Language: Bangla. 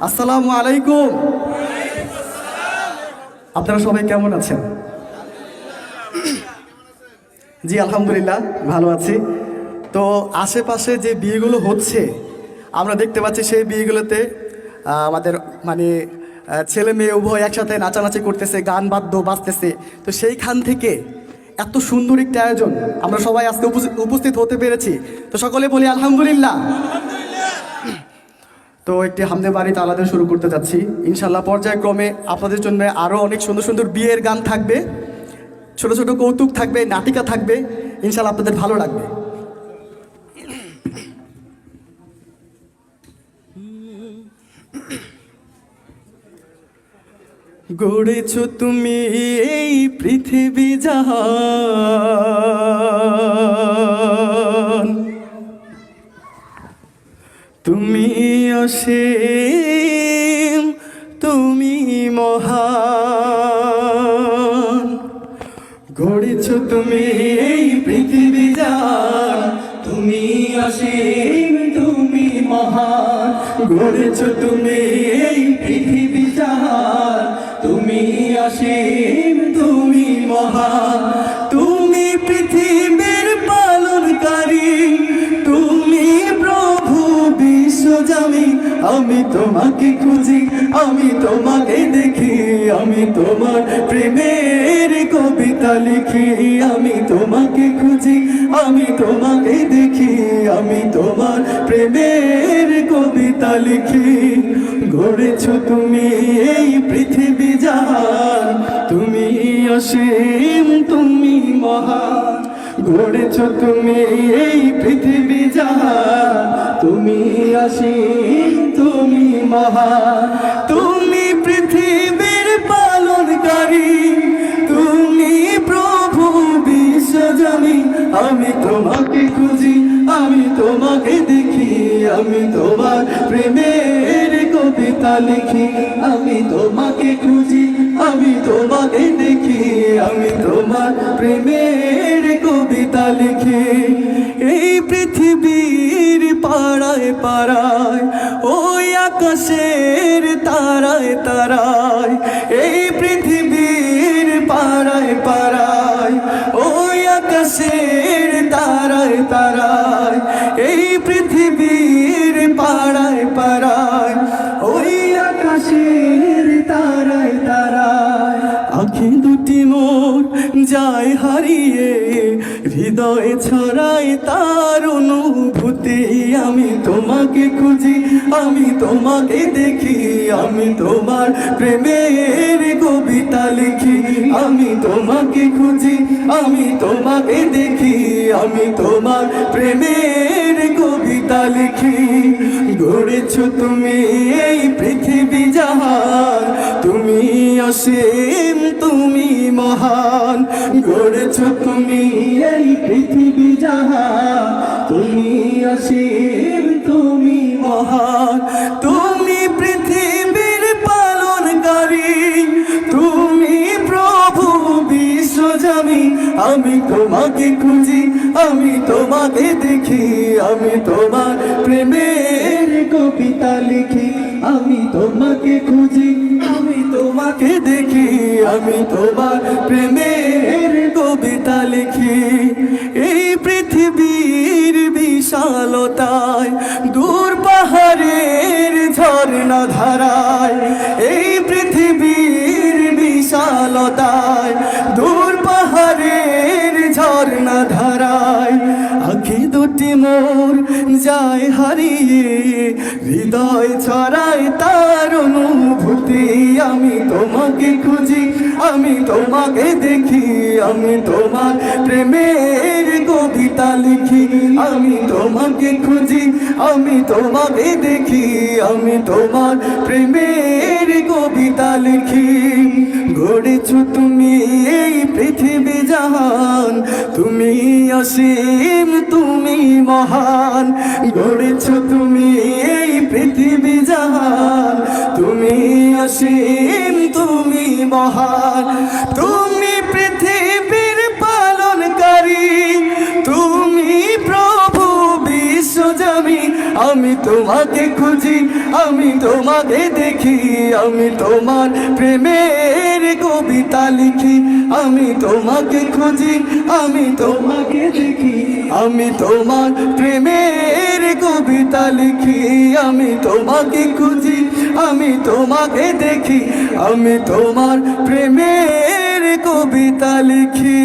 আসসালামু আলাইকুম। আপনারা সবাই কেমন আছেন? জি আলহামদুলিল্লাহ ভালো আছি। তো আশেপাশে যে বিয়েগুলো হচ্ছে আমরা দেখতে পাচ্ছি, সেই বিয়েগুলোতে আমাদের মানে ছেলে মেয়ে উভয় একসাথে নাচানাচি করতেছে, গান বাদ্য বাজতেছে। তো সেইখান থেকে এত সুন্দর একটা আয়োজন, আমরা সবাই আজকে উপস্থিত হতে পেরেছি। তো সকলে বলি আলহামদুলিল্লাহ। তো একটি হামদে বাড়ি তালাতে শুরু করতে যাচ্ছি ইনশাল্লাহ। পর্যায়ক্রমে আপনাদের জন্য আরও অনেক সুন্দর সুন্দর বিয়ের গান থাকবে, ছোট ছোট কৌতুক থাকবে, নাটিকা থাকবে, ইনশাল্লাহ আপনাদের ভালো লাগবে। গড়েছ তুমি এই পৃথিবী জাহান, তুমি অসীম, তুমি মহান। গড়েছ তুমি এই পৃথিবী জাহান, তুমি অসীম, তুমি মহান। গড়েছ তুমি এই পৃথিবী জাহান, তুমি অসীম, তুমি মহান। তুমি পৃথিবীর পালনকারী, তুমি প্রভু বিশ্বজামি। আমি তোমাকে খুঁজি, আমি তোমাকে দেখি, আমি তোমার প্রেমের কবিতা লিখি। আমি তোমাকে খুঁজি, আমি তোমাকে দেখি, আমি তোমার প্রেমের কবিতা লিখি। গড়েছ তুমি এই পৃথিবী জাহান, তুমি অসীম, তুমি মহান। গড়েছ তুমি এই পৃথিবী জাহান, তুমি অসীম, তুমি মহান। তুমি পৃথিবীর পালনকারী, তুমি প্রভু বিশ্বজামি। আমি তোমাকে খুঁজি, আমি তোমাকে দেখি, আমি তোমার প্রেমের কবিতা লিখি। আমি তোমাকে খুঁজি, আমি তোমাকে দেখি, আমি তোমার প্রেমের কবিতা লিখি। এই পৃথিবীর পাড়ায় পাড়ায়, ওই আকাশের তারায় তারায়। এই পৃথিবীর পাড়ায় পাড়ায়, ওই আকাশের তারায় তারায়। এই পৃথিবীর পাড়ায় পাড়ায়, ওই আকাশের তারায় তারায়। আঁখি দুটি মোর যায় হারিয়ে, হৃদয়ে ছড়ায় তার অনুভূতি। আমি তোমাকে খুঁজি, আমি তোমাকে দেখি, আমি তোমার প্রেমের কবিতা লিখি। আমি তোমাকে খুঁজি, আমি তোমাকে দেখি, আমি তোমার প্রেমের কবিতা লিখি। গড়েছ তুমি এই পৃথিবী জাহান, তুমি অসীম, তুমি মহান। গড়েছ তুমি এই পৃথিবী জাহান, তুমি অসীম, তুমি মহান। তুমি পৃথিবীর পালনকারী, তুমি প্রভু বিশ্বজামি। আমি তোমাকে খুঁজি, আমি তোমাকে দেখি, আমি তোমার প্রেমের কবিতা লিখি। আমি তোমাকে খুঁজি, আমি তোমাকে দেখি, আমি তোমার প্রেমের কবিতা লিখি। এই পৃথিবীর বিশালতায়, দূর পাহাড়ের ঝর্ণা ধারায়। এই পৃথিবীর বিশালতায়, দূর পাহাড়ের ঝর্ণা ধারায়। আঁখি দুটি মোর যায় হারিয়ে, হৃদয় ছড়ায় তার অনুভূতি। আমি তোমাকে খুঁজি, আমি তোমাকে দেখি, আমি তোমার প্রেমের কবিতা লিখি। আমি তোমাকে খুঁজি, আমি তোমাকে দেখি, আমি তোমার প্রেমের কবিতা লিখি। গড়েছ তুমি এই পৃথিবী জাহান, তুমি অসীম, তুমি মহান। গড়েছ তুমি এই পৃথিবী জাহান, তুমি অসীম, তুমি মহান। তুমি পৃথিবীর পালনকারী, তুমি প্রভু বিশ্বজামি। আমি তোমাকে খুঁজি, আমি তোমাকে দেখি, আমি তোমার প্রেমের কবিতা লিখি। আমি তোমাকে খুঁজি, আমি তোমাকে দেখি, আমি তোমার প্রেমের কবিতা লিখি। আমি তোমাকে খুঁজি, আমি তোমাকে দেখি, আমি তোমার প্রেমের কবিতা লিখি।